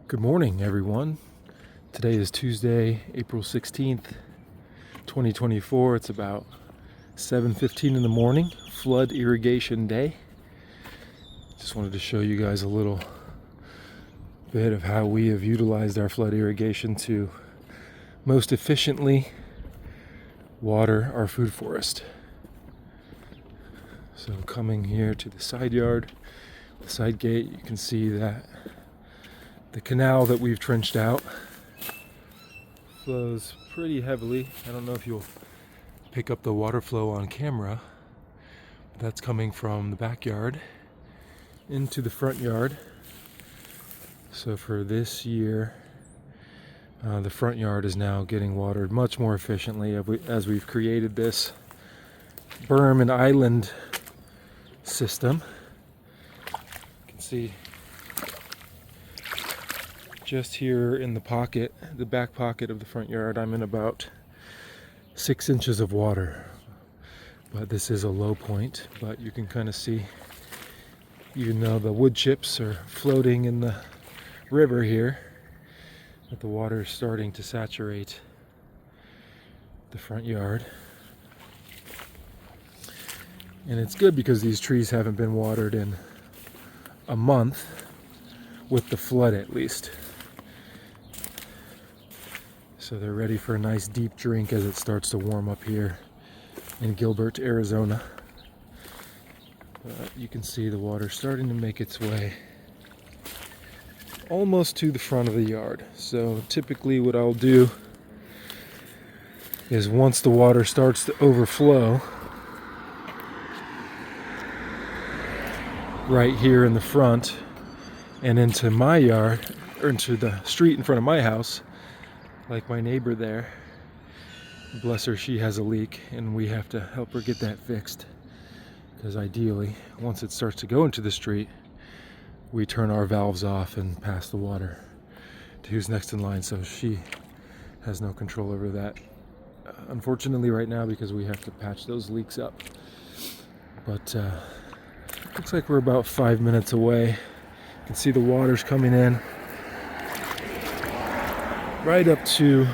Good morning, everyone. Today is Tuesday, April 16th, 2024. It's about 7:15 in the morning, flood irrigation day. Just wanted to show you guys a little bit of how we have utilized our flood irrigation to most efficiently water our food forest. So coming here to the side yard, the side gate, you can see that the canal that we've trenched out flows pretty heavily. I don't know if you'll pick up the water flow on camera, but that's coming from the backyard into the front yard. So for this year, the front yard is now getting watered much more efficiently as we've created this berm and island system. You can see just here in the pocket, the back pocket of the front yard, I'm in about 6 inches of water. But this is a low point, but you can kind of see, even though the wood chips are floating in the river here, that the water is starting to saturate the front yard. And it's good because these trees haven't been watered in a month, with the flood at least. So they're ready for a nice deep drink as it starts to warm up here in Gilbert, Arizona. But you can see the water starting to make its way almost to the front of the yard. So typically what I'll do is, once the water starts to overflow right here in the front and into my yard, or into the street in front of my house, like my neighbor there, bless her, she has a leak and we have to help her get that fixed, because ideally once it starts to go into the street, we turn our valves off and pass the water to who's next in line, so she has no control over that, unfortunately right now, because we have to patch those leaks up. But looks like we're about 5 minutes away. You can see the water's coming in right up to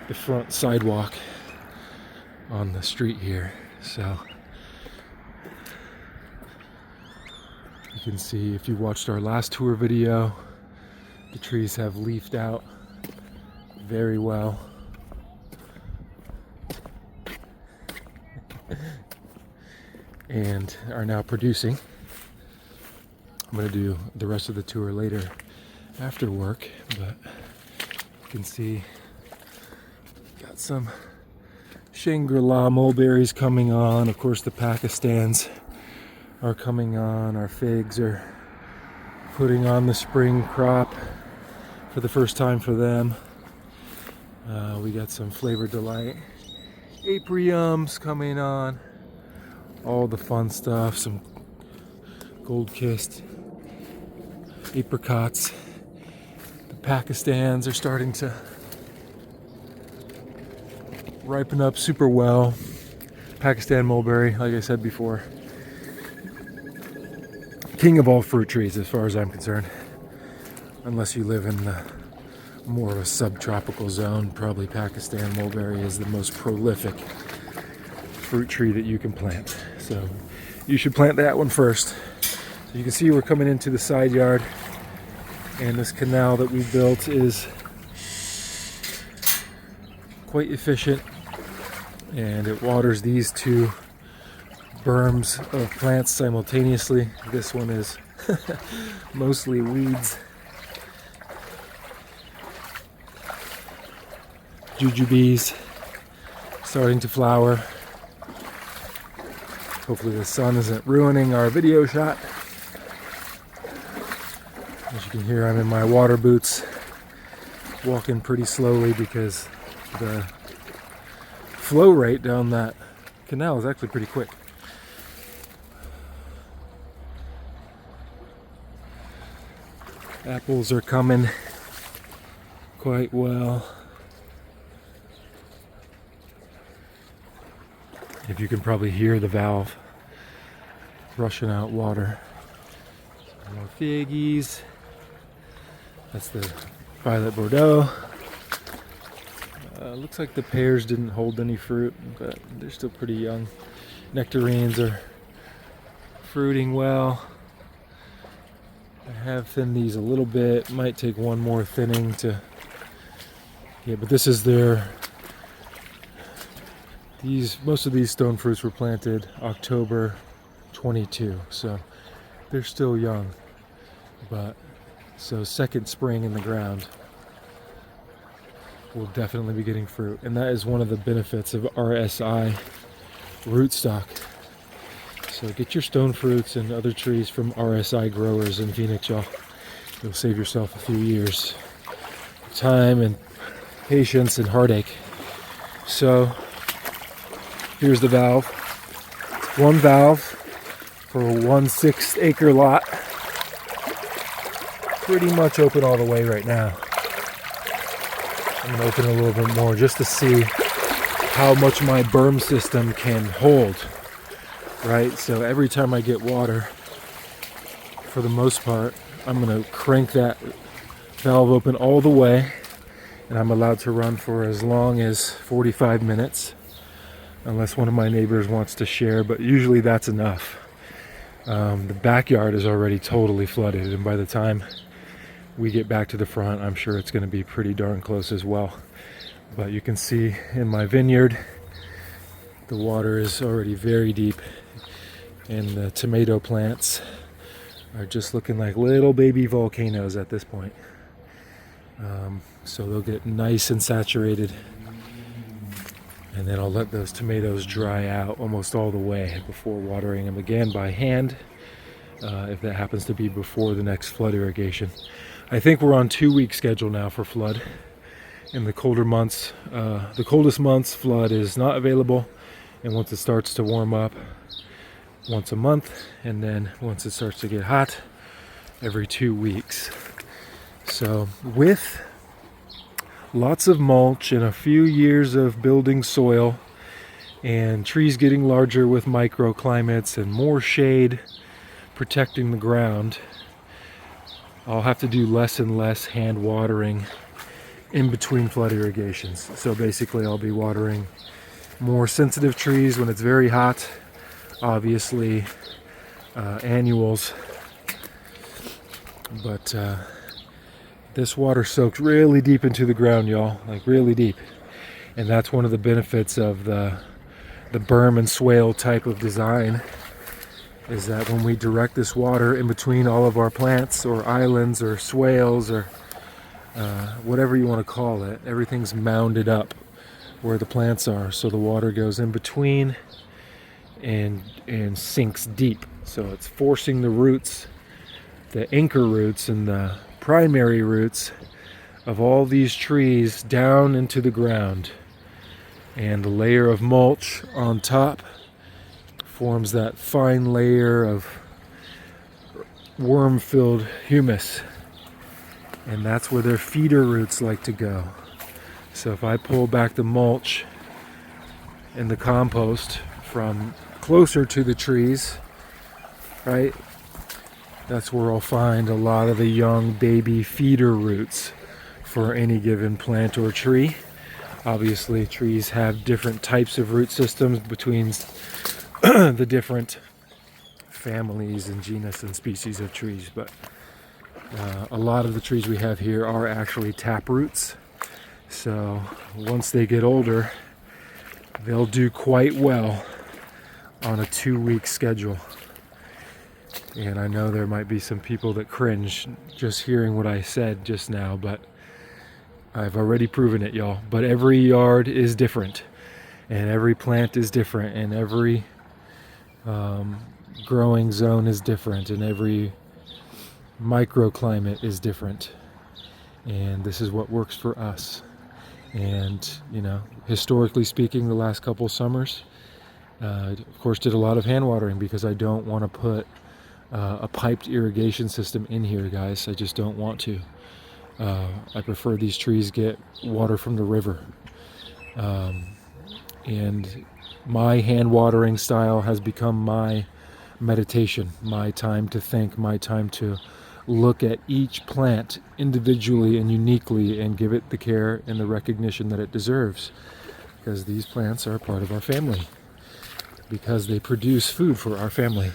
the front sidewalk on the street here. So you can see, if you watched our last tour video, the trees have leafed out very well. And are now producing. I'm going to do the rest of the tour later after work, but you can see got some Shangri-La mulberries coming on. Of course, the Pakistans are coming on. Our figs are putting on the spring crop for the first time for them. We got some Flavor Delight apriums coming on. All the fun stuff, some gold-kissed apricots. The Pakistans are starting to ripen up super well. Pakistan mulberry, like I said before, king of all fruit trees as far as I'm concerned. Unless you live in more of a subtropical zone, probably Pakistan mulberry is the most prolific fruit tree that you can plant. So you should plant that one first. So you can see we're coming into the side yard, and this canal that we built is quite efficient, and it waters these two berms of plants simultaneously. This one is mostly weeds. Jujubes starting to flower. Hopefully the sun isn't ruining our video shot. As you can hear, I'm in my water boots, walking pretty slowly because the flow rate down that canal is actually pretty quick. Apples are coming quite well. If you can probably hear the valve rushing out water. More figgies. That's the Violet Bordeaux. Looks like the pears didn't hold any fruit, but they're still pretty young. Nectarines are fruiting well. I have thinned these a little bit. Might take one more thinning to... Yeah, but this is their... Most of these stone fruits were planted October 22, so they're still young. But so second spring in the ground, we'll definitely be getting fruit, and that is one of the benefits of RSI rootstock. So get your stone fruits and other trees from RSI growers in Phoenix, y'all. You'll save yourself a few years of time and patience and heartache. So here's the valve. It's one valve for a 1/6 acre lot. Pretty much open all the way right now. I'm gonna open a little bit more just to see how much my berm system can hold, right? So every time I get water, for the most part, I'm gonna crank that valve open all the way, and I'm allowed to run for as long as 45 minutes, unless one of my neighbors wants to share, but usually that's enough. The backyard is already totally flooded, and by the time we get back to the front, I'm sure it's going to be pretty darn close as well. But you can see in my vineyard, the water is already very deep, and the tomato plants are just looking like little baby volcanoes at this point. So they'll get nice and saturated, and then I'll let those tomatoes dry out almost all the way before watering them again by hand, if that happens to be before the next flood irrigation. I think we're on 2-week schedule now for flood. In the colder months, the coldest months, flood is not available, and once it starts to warm up, once a month, and then once it starts to get hot, every 2 weeks. So with lots of mulch and a few years of building soil and trees getting larger with microclimates and more shade protecting the ground, I'll have to do less and less hand watering in between flood irrigations. So basically I'll be watering more sensitive trees when it's very hot, obviously annuals, but this water soaked really deep into the ground, y'all, like really deep. And that's one of the benefits of the berm and swale type of design, is that when we direct this water in between all of our plants or islands or swales or whatever you want to call it, everything's mounded up where the plants are, so the water goes in between and sinks deep. So it's forcing the roots, the anchor roots and the primary roots of all these trees down into the ground, and the layer of mulch on top forms that fine layer of worm-filled humus, and that's where their feeder roots like to go. So if I pull back the mulch and the compost from closer to the trees, right, that's where I'll find a lot of the young baby feeder roots for any given plant or tree. Obviously, trees have different types of root systems between the different families and genus and species of trees, but a lot of the trees we have here are actually tap roots. So once they get older, they'll do quite well on a 2-week schedule. And I know there might be some people that cringe just hearing what I said just now, but I've already proven it, y'all. But every yard is different, and every plant is different, and every growing zone is different, and every microclimate is different. And this is what works for us. And, you know, historically speaking, the last couple summers, of course, did a lot of hand watering because I don't want to put a piped irrigation system in here, guys. I just don't want to. I prefer these trees get water from the river. And my hand watering style has become my meditation, my time to think, my time to look at each plant individually and uniquely and give it the care and the recognition that it deserves, because these plants are part of our family, because they produce food for our family,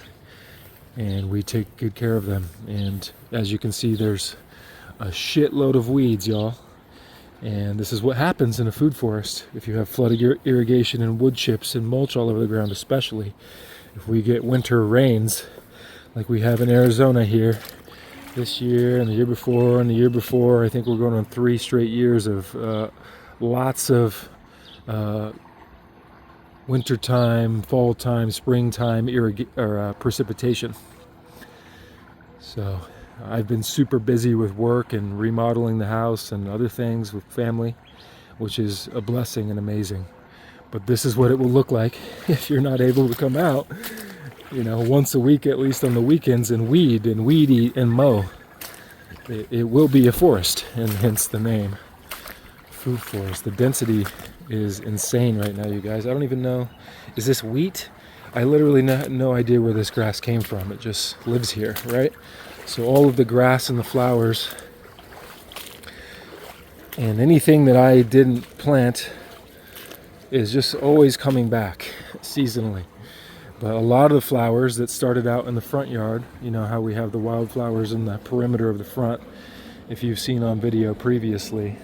and we take good care of them. And as you can see, there's a shitload of weeds, y'all. And this is what happens in a food forest if you have flooded irrigation and wood chips and mulch all over the ground, especially if we get winter rains like we have in Arizona here this year and the year before and the year before. I think we're going on 3 straight years of lots of wintertime, fall time, springtime precipitation. So I've been super busy with work and remodeling the house and other things with family, which is a blessing and amazing. But this is what it will look like if you're not able to come out, once a week at least on the weekends, and weed eat and mow. It will be a forest, and hence the name, food forest. The density is insane right now, you guys. I don't even know, is this wheat? I literally have no idea where this grass came from. It just lives here, right? So all of the grass and the flowers and anything that I didn't plant is just always coming back seasonally. But a lot of the flowers that started out in the front yard, you know how we have the wildflowers in the perimeter of the front, if you've seen on video previously,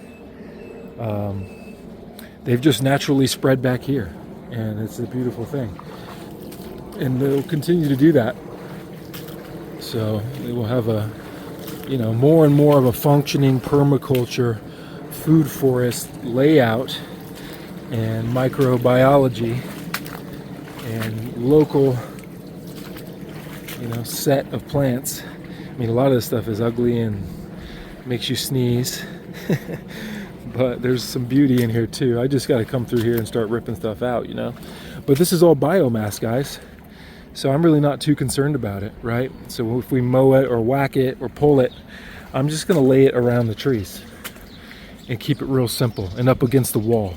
they've just naturally spread back here, and it's a beautiful thing. And they'll continue to do that. So it will have a, more and more of a functioning permaculture food forest layout and microbiology and local, set of plants. I mean, a lot of this stuff is ugly and makes you sneeze, but there's some beauty in here too. I just got to come through here and start ripping stuff out, But this is all biomass, guys. So I'm really not too concerned about it, right? So if we mow it or whack it or pull it, I'm just gonna lay it around the trees and keep it real simple and up against the wall.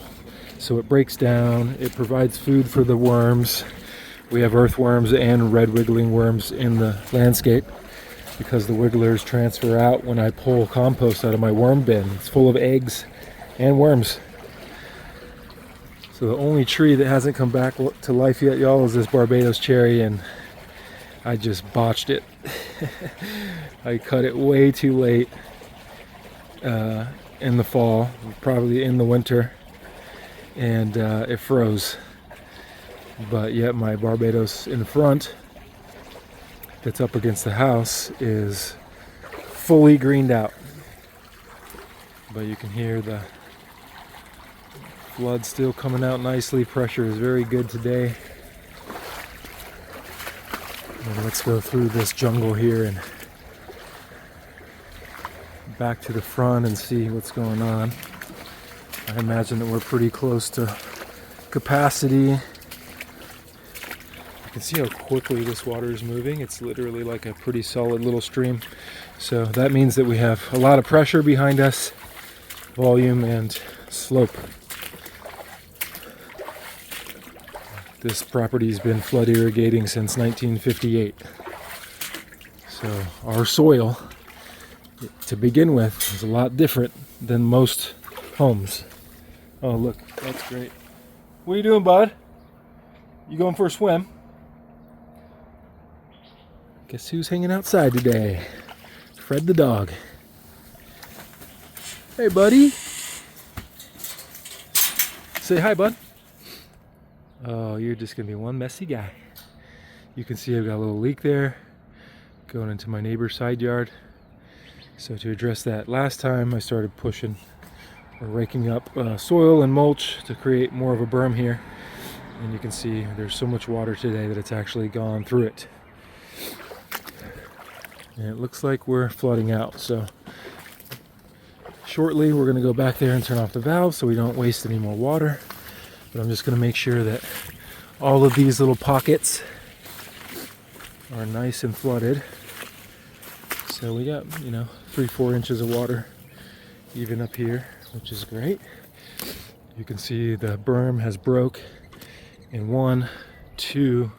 So it breaks down, it provides food for the worms. We have earthworms and red wiggling worms in the landscape because the wigglers transfer out when I pull compost out of my worm bin. It's full of eggs and worms. So the only tree that hasn't come back to life yet, y'all, is this Barbados cherry, and I just botched it. I cut it way too late in the fall, probably in the winter, and it froze. But yet my Barbados in the front that's up against the house is fully greened out. But you can hear the flood still coming out nicely. Pressure is very good today. And let's go through this jungle here and back to the front and see what's going on. I imagine that we're pretty close to capacity. You can see how quickly this water is moving. It's literally like a pretty solid little stream. So that means that we have a lot of pressure behind us, volume and slope. This property's been flood irrigating since 1958. So our soil, to begin with, is a lot different than most homes. Oh, look, that's great. What are you doing, bud? You going for a swim? Guess who's hanging outside today? Fred the dog. Hey, buddy. Say hi, bud. Oh, you're just gonna be one messy guy. You can see I've got a little leak there going into my neighbor's side yard. So to address that, last time I started pushing or raking up soil and mulch to create more of a berm here. And you can see there's so much water today that it's actually gone through it. And it looks like we're flooding out. So shortly we're gonna go back there and turn off the valve so we don't waste any more water. But I'm just going to make sure that all of these little pockets are nice and flooded. So we got, 3-4 inches of water even up here, which is great. You can see the berm has broke in 1, 2,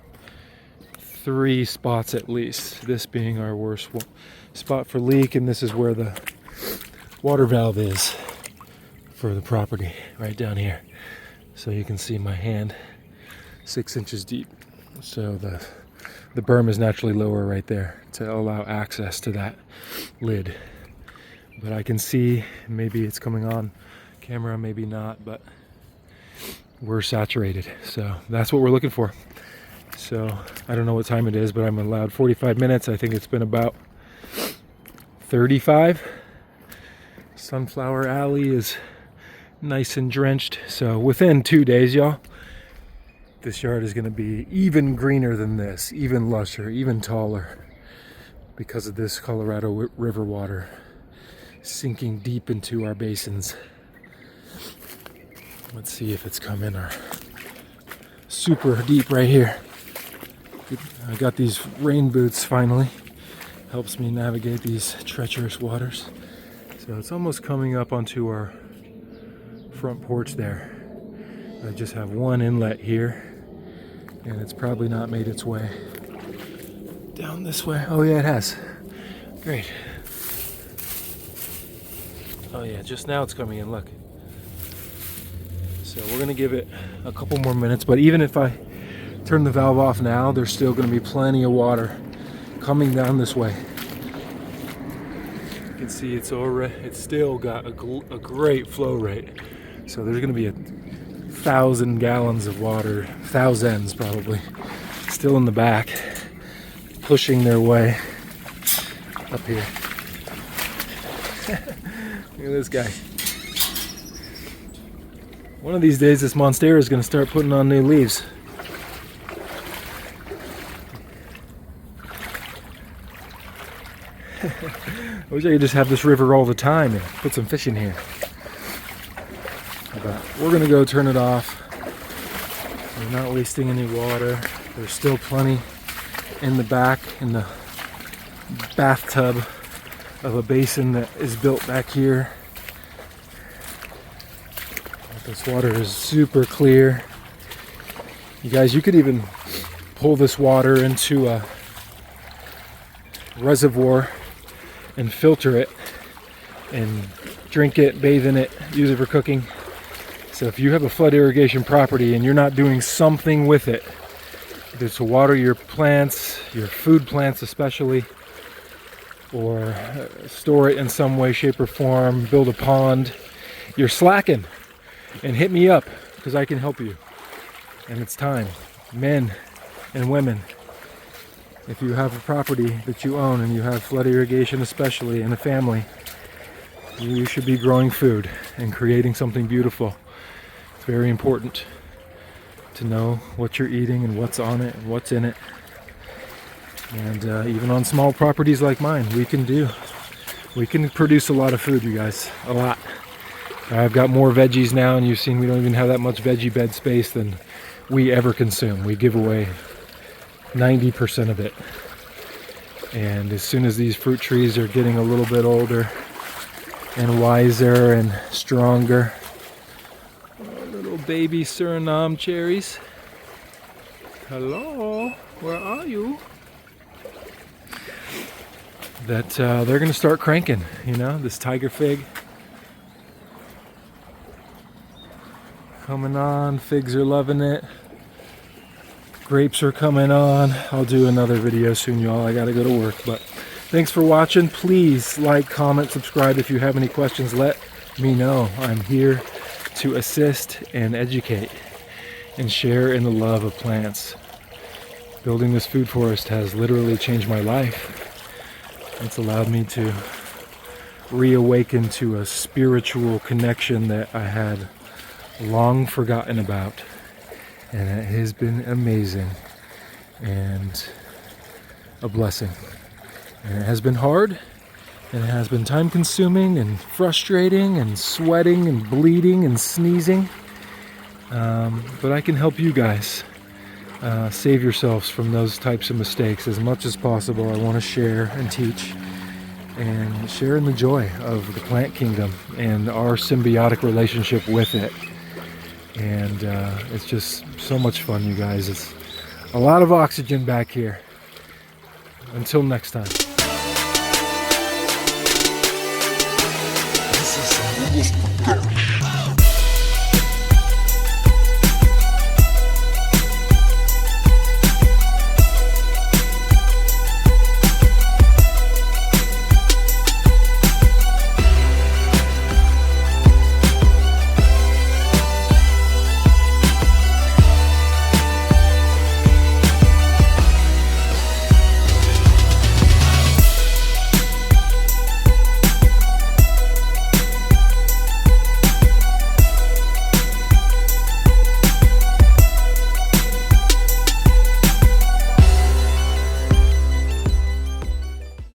3 spots at least. This being our worst spot for leak, and this is where the water valve is for the property, right down here. So you can see my hand, 6 inches deep. So the berm is naturally lower right there to allow access to that lid. But I can see, maybe it's coming on camera, maybe not, but we're saturated. So that's what we're looking for. So I don't know what time it is, but I'm allowed 45 minutes. I think it's been about 35. Sunflower Alley is nice and drenched. So within 2 days, y'all, this yard is going to be even greener than this, even lusher, even taller, because of this Colorado River water sinking deep into our basins. Let's see if it's coming or super deep right here. I got these rain boots finally. Helps me navigate these treacherous waters. So it's almost coming up onto our front porch there. I just have one inlet here, and it's probably not made its way down this way. Oh yeah, it has. Great. Oh yeah, just now it's coming in, look. So we're gonna give it a couple more minutes, but even if I turn the valve off now, there's still gonna be plenty of water coming down this way. You can see it's still got a great flow rate. So there's gonna be 1,000 gallons of water, thousands probably, still in the back, pushing their way up here. Look at this guy. One of these days, this monstera is going to start putting on new leaves. I wish I could just have this river all the time and put some fish in here. But we're going to go turn it off. We're not wasting any water. There's still plenty in the back, in the bathtub of a basin that is built back here. This water is super clear. You guys, you could even pull this water into a reservoir and filter it and drink it, bathe in it, use it for cooking. So if you have a flood irrigation property and you're not doing something with it, either to water your plants, your food plants especially, or store it in some way, shape, or form, build a pond, you're slacking. And hit me up, because I can help you. And it's time. Men and women, if you have a property that you own and you have flood irrigation especially in a family, you should be growing food and creating something beautiful. It's very important to know what you're eating and what's on it and what's in it. And even on small properties like mine, we can produce a lot of food, you guys, a lot. I've got more veggies now, and you've seen we don't even have that much veggie bed space than we ever consume. We give away 90% of it. And as soon as these fruit trees are getting a little bit older and wiser and stronger, little baby Suriname cherries. Hello, where are you? That they're going to start cranking, this tiger fig. Coming on, figs are loving it. Grapes are coming on. I'll do another video soon, y'all. I gotta go to work, but thanks for watching. Please like, comment, subscribe. If you have any questions, let me know. I'm here to assist and educate and share in the love of plants. Building this food forest has literally changed my life. It's allowed me to reawaken to a spiritual connection that I had long forgotten about, and it has been amazing and a blessing. And it has been hard, and it has been time consuming and frustrating and sweating and bleeding and sneezing, but I can help you guys save yourselves from those types of mistakes as much as possible. I want to share and teach and share in the joy of the plant kingdom and our symbiotic relationship with it. And it's just so much fun, you guys. It's a lot of oxygen back here. Until next time.